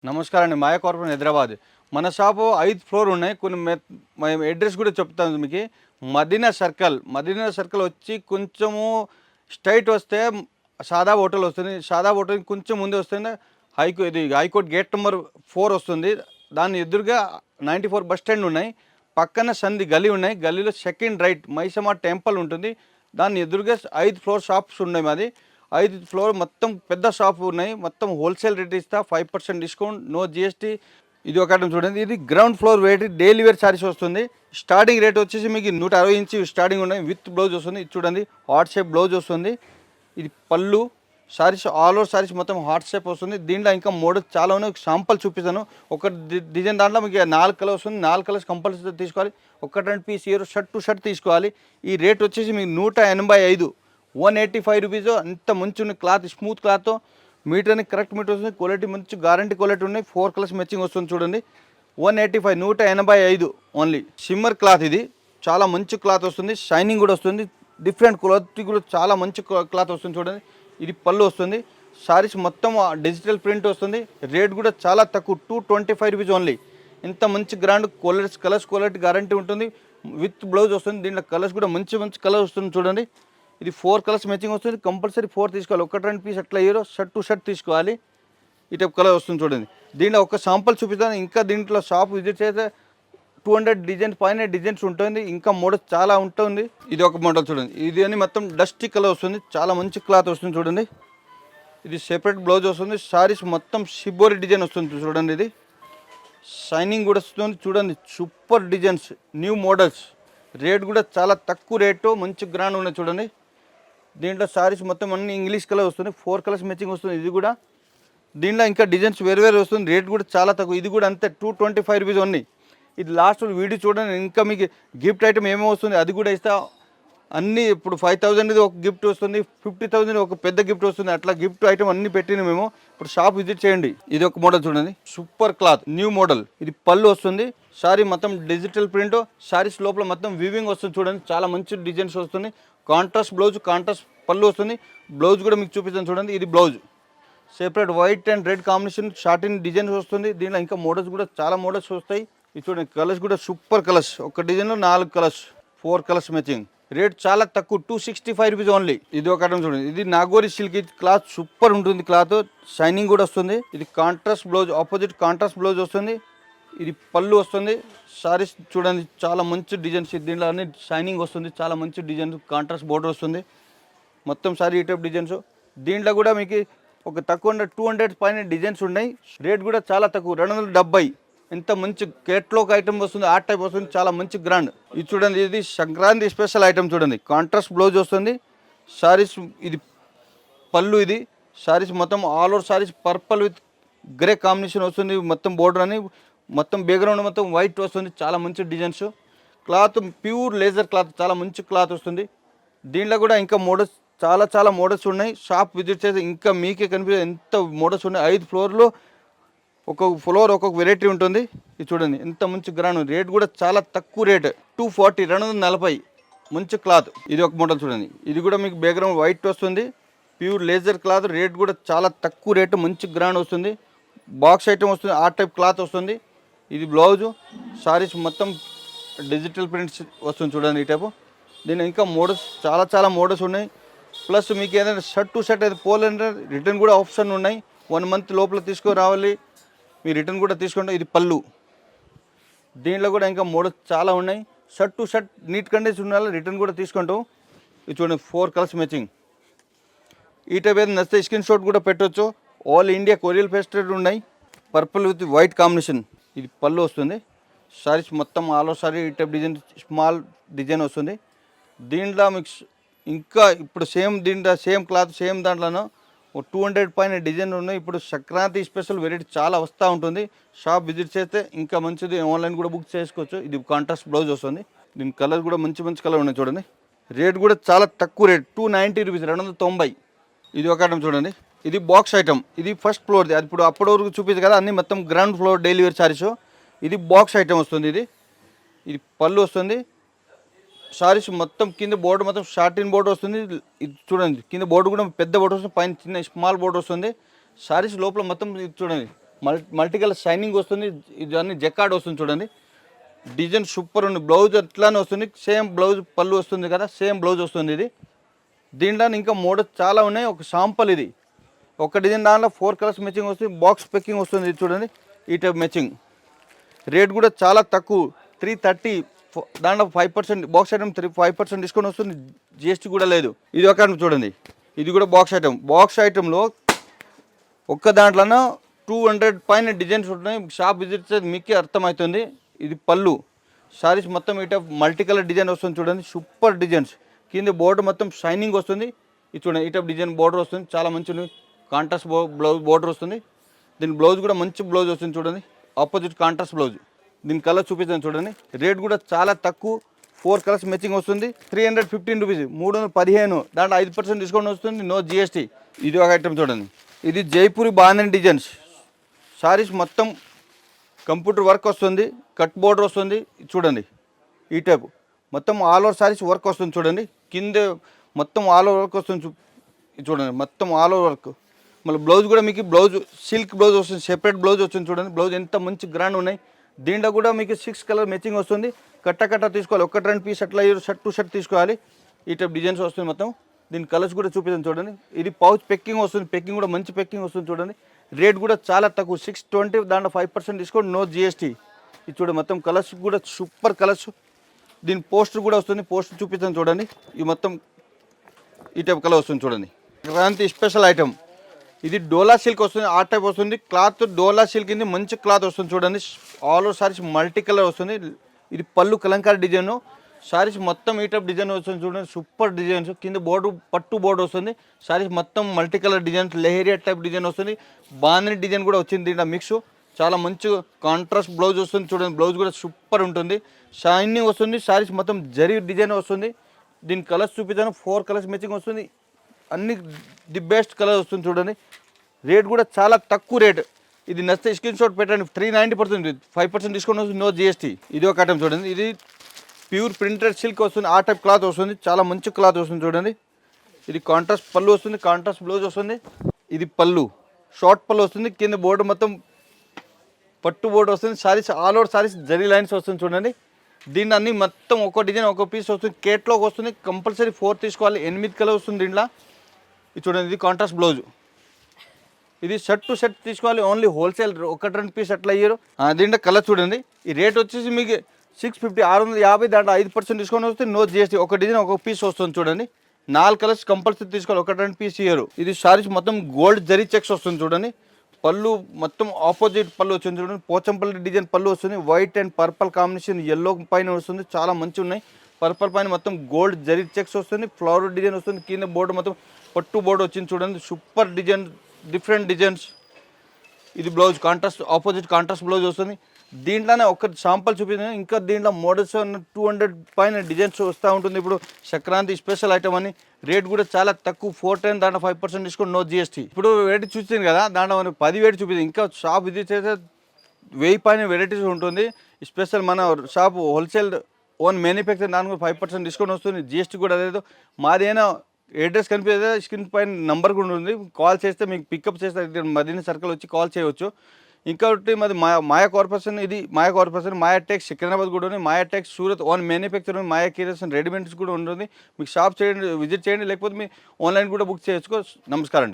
నమస్కారం అండి. మాయా కార్పొరేషన్ హైదరాబాద్. మన షాపు 5 ఫ్లోర్ ఉన్నాయి. కొన్ని మేము అడ్రస్ కూడా చెప్తాను మీకు. మదీనా సర్కిల్ వచ్చి కొంచెము స్ట్రైట్ వస్తే సాదా హోటల్ వస్తుంది. సాదా హోటల్ కొంచెం ముందు వస్తుంది హైకోర్టు గేట్ నెంబర్ 4 వస్తుంది. దాని ఎదురుగా 94 బస్ స్టాండ్ ఉన్నాయి. పక్కన సంధి గల్లీ ఉన్నాయి. గల్లీలో సెకండ్ రైట్ మైసమ్మ టెంపుల్ ఉంటుంది. దాని ఎదురుగా 5 ఫ్లోర్ షాప్స్ ఉన్నాయి. మాది 5 ఫ్లోర్ మొత్తం పెద్ద షాప్ ఉన్నాయి. మొత్తం హోల్సేల్ రేట్ ఇస్తా, 5% డిస్కౌంట్, నో జిఎస్టీ. ఇది ఒక ఐటమ్ చూడండి. ఇది ground floor rate daily wear sarees వస్తుంది. స్టార్టింగ్ రేట్ వచ్చేసి మీకు 160 ఇంచ్ స్టార్టింగ్ ఉన్నాయి. విత్ బ్లౌజ్ వస్తుంది. ఇది చూడండి, హార్ట్ షేప్ బ్లౌజ్ వస్తుంది. ఇది పళ్ళు. సారీస్ ఆల్ ఓవర్ సారీస్ మొత్తం హార్ట్ షేప్ వస్తుంది. దీంట్లో ఇంకా మోడల్ చాలా ఉన్నాయి. శాంపుల్ చూపిస్తాను. ఒక డిజైన్ దాంట్లో మీకు 4 కలర్ వస్తుంది. 4 కలర్స్ కంపల్సరీ తీసుకోవాలి. 1-2 పీస్ షర్ట్ టు షర్ట్ తీసుకోవాలి. ఈ రేట్ వచ్చేసి మీకు 185, 185 రూపీస్. అంత మంచి ఉన్న క్లాత్, స్మూత్ క్లాత్, మీటర్ని కరెక్ట్ మీటర్ వస్తుంది. క్వాలిటీ మంచి గ్యారంటీ క్వాలిటీ ఉన్నాయి. 4 కలర్స్ మ్యాచింగ్ వస్తుంది చూడండి. 185, 185 ఓన్లీ. షిమ్మర్ క్లాత్ ఇది చాలా మంచి క్లాత్ వస్తుంది. షైనింగ్ కూడా వస్తుంది. డిఫరెంట్ క్వాలిటీ కూడా చాలా మంచి క్లాత్ వస్తుంది చూడండి. ఇది పళ్ళు వస్తుంది. సారీస్ మొత్తం డిజిటల్ ప్రింట్ వస్తుంది. రేట్ కూడా చాలా తక్కువ, 225 రూపీస్ ఓన్లీ. ఇంత మంచి గ్రాండ్ కలర్స్ క్వాలిటీ గ్యారంటీ ఉంటుంది. విత్ బ్లౌజ్ వస్తుంది. దీంట్లో కలర్స్ కూడా మంచి కలర్ వస్తుంది చూడండి. ఇది 4 కలర్స్ మ్యాచింగ్ వస్తుంది. కంపల్సరీ 4 తీసుకోవాలి. 1-2 పీస్ అట్లా హీరో షర్ట్ టు షర్ట్ తీసుకోవాలి. ఈ టైప్ కలర్ వస్తుంది చూడండి. దీంట్లో ఒక శాంపుల్ చూపిస్తాను. ఇంకా దీంట్లో షాప్ విజిట్ చేస్తే 200 డిజైన్స్ పైన డిజైన్స్ ఉంటుంది. ఇంకా మోడల్స్ చాలా ఉంటుంది. ఇది ఒక మోడల్ చూడండి. ఇది అని మొత్తం డస్టీ కలర్ వస్తుంది. చాలా మంచి క్లాత్ వస్తుంది చూడండి. ఇది సెపరేట్ బ్లౌజ్ వస్తుంది. సారీస్ మొత్తం షిబోరి డిజైన్ వస్తుంది చూడండి. ఇది షైనింగ్ కూడా వస్తుంది చూడండి. Super designs, new models. Rate కూడా చాలా తక్కువ రేటు, మంచి గ్రాండ్ ఉన్నాయి చూడండి. దీంట్లో సారీస్ మొత్తం అన్ని ఇంగ్లీష్ కలర్ వస్తుంది. 4 కలర్స్ మ్యాచింగ్ వస్తుంది. ఇది కూడా దీంట్లో ఇంకా డిజైన్స్ వేరు వస్తుంది. రేట్ కూడా చాలా తక్కువ. ఇది కూడా అంతే, 225 రూపీస్ ఓన్లీ. ఇది లాస్ట్ వీడియో చూడండి. ఇంకా మీకు గిఫ్ట్ ఐటమ్ ఏమేమి వస్తుంది అది కూడా ఇస్తా. అన్నీ ఇప్పుడు 5,000 ఒక గిఫ్ట్ వస్తుంది, 50,000 ఒక పెద్ద గిఫ్ట్ వస్తుంది. అట్లా గిఫ్ట్ ఐటమ్ అన్ని పెట్టిన మేము. ఇప్పుడు షాప్ విజిట్ చేయండి. ఇది ఒక మోడల్ చూడండి. Super cloth, new model. ఇది పళ్ళు వస్తుంది. సారీ మొత్తం డిజిటల్ ప్రింట్. సారీస్ లోపల మొత్తం వీవింగ్ వస్తుంది చూడండి. చాలా మంచి డిజైన్స్ వస్తుంది. కాంట్రాస్ట్ బ్లౌజ్, కాంట్రాస్ట్ పళ్ళు వస్తుంది. బ్లౌజ్ కూడా మీకు చూపిస్తాను చూడండి. ఇది blouse separate white and red combination షార్టిన్ డిజైన్స్ వస్తుంది. దీనిలో ఇంకా మోడల్స్ కూడా చాలా మోడల్స్ వస్తాయి. ఇది చూడండి, కలర్స్ కూడా సూపర్ కలర్స్. ఒక డిజైన్లో 4 కలర్స్, 4 కలర్స్ మ్యాచింగ్. రేట్ చాలా తక్కువ, 265 రూపీస్ ఓన్లీ. ఇది ఒక ఐటమ్ చూడండి. ఇది నాగోరి సిల్క్. క్లాత్ సూపర్ ఉంటుంది. క్లాత్ షైనింగ్ కూడా వస్తుంది. ఇది contrast blouse, opposite contrast blouse వస్తుంది. ఇది పళ్ళు వస్తుంది. సారీస్ చూడండి, చాలా మంచి డిజైన్స్. దీంట్లో అన్ని షైనింగ్ వస్తుంది. చాలా మంచి డిజైన్స్, కాంట్రాస్ట్ బోర్డర్ వస్తుంది. మొత్తం సారీ ఈ టైప్ డిజైన్స్. దీంట్లో కూడా మీకు ఒక తక్కువ 200 పైన డిజైన్స్ ఉన్నాయి. రేట్ కూడా చాలా తక్కువ, 270. ఎంత మంచి కేట్లాగ్ ఐటమ్ వస్తుంది. ఆ టైప్ వస్తుంది. చాలా మంచి గ్రాండ్. ఇది చూడండి, ఇది సంక్రాంతి స్పెషల్ ఐటమ్ చూడండి. కాంట్రాస్ట్ బ్లౌజ్ వస్తుంది. సారీస్ ఇది పళ్ళు. ఇది సారీస్ మొత్తం all over saris purple with grey combination వస్తుంది. మొత్తం బోర్డర్ అని మొత్తం బ్యాక్గ్రౌండ్ మొత్తం వైట్ వస్తుంది. చాలా మంచి designs. Cloth pure laser cloth, చాలా మంచి క్లాత్ వస్తుంది. దీంట్లో కూడా ఇంకా మోడల్స్ చాలా మోడల్స్ ఉన్నాయి. షాప్ విజిట్ చేస్తే ఇంకా మీకే కనిపించే ఎంత మోడల్స్ ఉన్నాయి. 5 ఫ్లోర్లో ఒక్కొక్క ఫ్లోర్ ఒక్కొక్క వెరైటీ ఉంటుంది. ఇది చూడండి, ఎంత మంచి గ్రాండ్. రేట్ కూడా చాలా తక్కువ రేట్, 240, 240. మంచి క్లాత్. ఇది ఒక మోడల్ చూడండి. ఇది కూడా మీకు బ్యాక్గ్రౌండ్ వైట్ వస్తుంది. Pure laser cloth. రేట్ కూడా చాలా తక్కువ రేటు, మంచి గ్రాండ్ వస్తుంది. బాక్స్ ఐటమ్ వస్తుంది. ఆ టైప్ క్లాత్ వస్తుంది. ఇది బ్లౌజు. సారీస్ మొత్తం డిజిటల్ ప్రింట్స్ వస్తుంది చూడండి. ఈ టైపు. దీని ఇంకా మోడల్స్ చాలా మోడల్స్ ఉన్నాయి. ప్లస్ మీకు ఏదైనా షర్ట్ టు షర్ట్ అయితే పోలంటే రిటర్న్ కూడా ఆప్షన్ ఉన్నాయి. 1 మంత్ లోపల తీసుకొని రావాలి. మీ రిటర్న్ కూడా తీసుకుంటాం. ఇది పళ్ళు. దీంట్లో కూడా ఇంకా మోడల్స్ చాలా ఉన్నాయి. Shirt to shirt neat condition ఉండాలి. రిటర్న్ కూడా తీసుకుంటాం. ఇది చూడండి, 4 కలర్స్ మ్యాచింగ్. ఈ టైప్ ఏదైనా నచ్చితే స్క్రీన్ షాట్ కూడా పెట్టవచ్చు. ఆల్ ఇండియా కొరియర్ ఫెస్టివల్ ఉన్నాయి. Purple with white combination. ఇది పళ్ళు వస్తుంది. సారీస్ మొత్తం ఆల్ ఓవర్ సారీ ఈ టైప్ డిజైన్, స్మాల్ డిజైన్ వస్తుంది. దీంట్లో మీకు ఇంకా ఇప్పుడు దీంట్లో సేమ్ క్లాత్ సేమ్ దాంట్లోనూ 200 పైన డిజైన్ ఉన్నాయి. ఇప్పుడు సంక్రాంతి స్పెషల్ వెరైటీ చాలా వస్తూ ఉంటుంది. షాప్ విజిట్ చేస్తే ఇంకా మంచిది. ఆన్లైన్ కూడా బుక్ చేసుకోవచ్చు. ఇది కాంట్రాస్ట్ బ్లౌజ్ వస్తుంది. దీని కలర్ కూడా మంచి కలర్ ఉన్నాయి చూడండి. రేట్ కూడా చాలా తక్కువ రేట్, 290 రూపీస్, 290. ఇది ఒక ఐటమ్ చూడండి. ఇది బాక్స్ ఐటమ్. ఇది ఫస్ట్ ఫ్లోర్ది. అది ఇప్పుడు అప్పటి వరకు చూపించదు కదా, అన్ని మొత్తం ground floor daily wear sarees. ఇది బాక్స్ ఐటమ్ వస్తుంది. ఇది పళ్ళు వస్తుంది. సారీస్ మొత్తం కింద బోర్డు మొత్తం షార్టిన్ బోర్డు వస్తుంది. ఇది చూడండి, కింద బోర్డు కూడా పెద్ద బోర్డు వస్తుంది. పైన చిన్న స్మాల్ బోర్డు వస్తుంది. సారీస్ లోపల మొత్తం ఇది చూడండి, మల్టీ కలర్ షైనింగ్ వస్తుంది. ఇది అన్ని జెకార్డ్ వస్తుంది చూడండి. డిజైన్ సూపర్ ఉంది. బ్లౌజ్ అట్లానే వస్తుంది, సేమ్ బ్లౌజ్ పళ్ళు వస్తుంది కదా, సేమ్ బ్లౌజ్ వస్తుంది. ఇది దీంట్లో ఇంకా మోడల్స్ చాలా ఉన్నాయి. ఒక శాంపుల్ ఇది. ఒక డిజైన్ దాంట్లో 4 కలర్స్ మ్యాచింగ్ వస్తుంది. బాక్స్ ప్యాకింగ్ వస్తుంది. ఇది చూడండి, ఈ టైప్ మ్యాచింగ్. రేట్ కూడా చాలా తక్కువ, 330. దాంట్లో 5% బాక్స్ ఐటమ్ 5% డిస్కౌంట్ వస్తుంది. జిఎస్టీ కూడా లేదు. ఇది ఒక ఐటమ్ చూడండి, ఇది కూడా బాక్స్ ఐటమ్. బాక్స్ ఐటెంలో ఒక్క దాంట్లోనే 200 పైన డిజైన్స్ ఉంటున్నాయి. షాప్ విజిట్ చేస్తే మీకే అర్థమవుతుంది. ఇది పళ్ళు. సారీస్ మొత్తం ఈ టైప్ మల్టీ కలర్ డిజైన్ వస్తుంది చూడండి, సూపర్ డిజైన్స్. కింద బోర్డర్ మొత్తం షైనింగ్ వస్తుంది. ఇది చూడండి, ఈ టైప్ డిజైన్ బోర్డర్ వస్తుంది, చాలా మంచి కాంట్రాస్ట్ బ్లౌజ్ బోర్డర్ వస్తుంది. దీని బ్లౌజ్ కూడా మంచి బ్లౌజ్ వస్తుంది చూడండి, ఆపోజిట్ కాంట్రాస్ట్ బ్లౌజ్. దీని కలర్ చూపిస్తాను చూడండి. రేట్ కూడా చాలా తక్కువ, 4 కలర్స్ మ్యాచింగ్ వస్తుంది. 315 రూపీస్, 315. దాంట్లో 5% డిస్కౌంట్ వస్తుంది, నో జిఎస్టీ. ఇది ఒక ఐటమ్ చూడండి, ఇది జైపూరి బాంధని డిజైన్స్. సారీస్ మొత్తం కంప్యూటర్ వర్క్ వస్తుంది, కట్ బోర్డర్ వస్తుంది చూడండి. ఈ టైప్ మొత్తం ఆల్ ఓవర్ సారీస్ వర్క్ వస్తుంది చూడండి. కింద మొత్తం ఆల్ ఓవర్ వర్క్ వస్తుంది చూడండి, మొత్తం ఆల్ ఓవర్ వర్క్. మళ్ళీ బ్లౌజ్ కూడా మీకు బ్లౌజ్ సిల్క్ బ్లౌజ్ వస్తుంది, సెపరేట్ బ్లౌజ్ వస్తుంది చూడండి. బ్లౌజ్ ఎంత మంచి గ్రాండ్ ఉన్నాయి. దీంట్లో కూడా మీకు 6 కలర్ మ్యాచింగ్ వస్తుంది. కట్ట తీసుకోవాలి, 1-2 పీస్ అట్లా షర్ట్ టు షర్ట్ తీసుకోవాలి. ఈ టైప్ డిజైన్స్ వస్తుంది మొత్తం. దీని కలర్స్ కూడా చూపిస్తాను చూడండి. ఇది పౌచ్ పెక్కింగ్ వస్తుంది, పెక్కింగ్ కూడా మంచి పెక్కింగ్ వస్తుంది చూడండి. రేట్ కూడా చాలా తక్కువ, 620. దాంట్లో 5% డిస్కౌంట్, నో జిఎస్టీ. ఇది చూడండి, మొత్తం కలర్స్ కూడా సూపర్ కలర్స్. దీని పోస్టర్ కూడా వస్తుంది, పోస్టర్ చూపిస్తాను చూడండి. ఇది మొత్తం ఈ టైప్ కలర్ వస్తుంది చూడండి. Kranti special item. ఇది డోలా సిల్క్ వస్తుంది, ఆ టైప్ వస్తుంది. క్లాత్ డోలా సిల్క్ ఇది మంచి క్లాత్ వస్తుంది చూడండి. All over saris multi colour వస్తుంది. ఇది పళ్ళు కలంకారీ డిజైన్. సారీస్ మొత్తం ఈ టైప్ డిజైన్ వస్తుంది చూడండి, సూపర్ డిజైన్స్. కింద బోర్డు పట్టు బోర్డు వస్తుంది. సారీస్ మొత్తం multi colour designs, leheriya type design వస్తుంది. బాంధని డిజైన్ కూడా వచ్చింది దీంట్లో మిక్స్. చాలా మంచి కాంట్రాస్ట్ బ్లౌజ్ వస్తుంది చూడండి. బ్లౌజ్ కూడా సూపర్ ఉంటుంది, షైనింగ్ వస్తుంది. సారీస్ మొత్తం జరీ డిజైన్ వస్తుంది. దీని కలర్స్ చూపిస్తాను, 4 కలర్స్ మ్యాచింగ్ వస్తుంది. అన్ని ది బెస్ట్ కలర్ వస్తుంది చూడండి. రేట్ కూడా చాలా తక్కువ రేట్. ఇది నచ్చితే స్క్రీన్ షాట్ పెట్టండి. 390 పడుతుంది, 5% డిస్కౌంట్ వస్తుంది, నో జిఎస్టీ. ఇది ఒక ఐటమ్ చూడండి. ఇది ప్యూర్ ప్రింటెడ్ సిల్క్ వస్తుంది, ఆ టైప్ క్లాత్ వస్తుంది. చాలా మంచి క్లాత్ వస్తుంది చూడండి. ఇది కాంట్రాస్ట్ పళ్ళు వస్తుంది, కాంట్రాస్ట్ బ్లౌజ్ వస్తుంది. ఇది పళ్ళు, షార్ట్ పళ్ళు వస్తుంది. కింద బోర్డు మొత్తం పట్టు బోర్డు వస్తుంది. Saris all over saris zari lines వస్తుంది చూడండి. దీన్ని అన్ని మొత్తం ఒక డిజైన్ ఒక పీస్ వస్తుంది. కేట్లాగ్ వస్తుంది, కంపల్సరీ 4 తీసుకోవాలి. 8 కలర్ వస్తుంది దీంట్లో. ఇది చూడండి, ఇది కాంట్రాస్ట్ బ్లౌజ్. ఇది షర్ట్ టు షర్ట్ తీసుకోవాలి, ఓన్లీ హోల్సేల్ 1-2 పీస్ అట్లా అయ్యారు. దీంట్లో కలర్ చూడండి. ఈ రేట్ వచ్చేసి మీకు 650, 650. దాంట్లో 5% డిస్కౌంట్ వస్తుంది, నో జిఎస్టీ. ఒక డిజైన్ ఒక పీస్ వస్తుంది చూడండి. 4 కలర్స్ కంపల్సరీ తీసుకోవాలి, 1-2 పీస్ ఇయ్యరు. ఇది సారీస్ మొత్తం గోల్డ్ జరీ చెక్స్ వస్తుంది చూడండి. పళ్ళు మొత్తం ఆపోజిట్ పళ్ళు వచ్చింది చూడండి. పోచంపల్లి డిజైన్ పళ్ళు వస్తుంది. White and purple combination, yellow పైన వస్తుంది. చాలా మంచి ఉన్నాయి. పర్పల్ పైన మొత్తం గోల్డ్ జరీ చెక్స్ వస్తుంది. ఫ్లవర్ డిజైన్ వస్తుంది. కింద బోర్డు మొత్తం పట్టు బోర్డు వచ్చింది చూడండి. Super design, different designs. ఇది blouse contrast, opposite contrast blouse వస్తుంది. దీంట్లోనే ఒక శాంపుల్ చూపించాను. ఇంకా దీంట్లో మోడల్స్ 200 పైన డిజైన్స్ వస్తూ ఉంటుంది. ఇప్పుడు సంక్రాంతి స్పెషల్ ఐటమ్ అని. రేట్ కూడా చాలా తక్కువ, 410. దాంట్లో 5% డిస్కౌంట్, నో జిఎస్టీ. ఇప్పుడు వెరైటీ చూసింది కదా, దాంట్లో మనకు 10 వెరైటీ చూపించింది. ఇంకా షాప్ విజిట్ చేస్తే 1000 పైన వెరైటీస్ ఉంటుంది. స్పెషల్ మన షాప్ హోల్సేల్ ఓన్ మ్యానుఫ్యాక్చర్, దానికి 5% డిస్కౌంట్ వస్తుంది. జిఎస్టీ కూడా లేదు. మాదేనా అడ్రస్ కనిపిస్తే స్క్రీన్ పైన నంబర్ కూడా ఉంది. కాల్ చేస్తే మీకు పికప్ చేస్తే మదీనా సర్కిల్ వచ్చి కాల్ చేయవచ్చు. ఇంకొకటి మాది మాయా కార్పొరేషన్. ఇది మాయా కార్పొరేషన్, మాయా టెక్స్ సికింద్రాబాద్ కూడా ఉంది. మాయా టెక్స్ సూరత్ ఓన్ మ్యానుఫ్యాక్చర్ ఉంది. మాయా క్రియేషన్ రెడీమేడ్స్ కూడా ఉంటుంది. మీకు షాప్ చేయండి, విజిట్ చేయండి, లేకపోతే మీ ఆన్లైన్ కూడా బుక్ చేసుకోవచ్చు. నమస్కారం.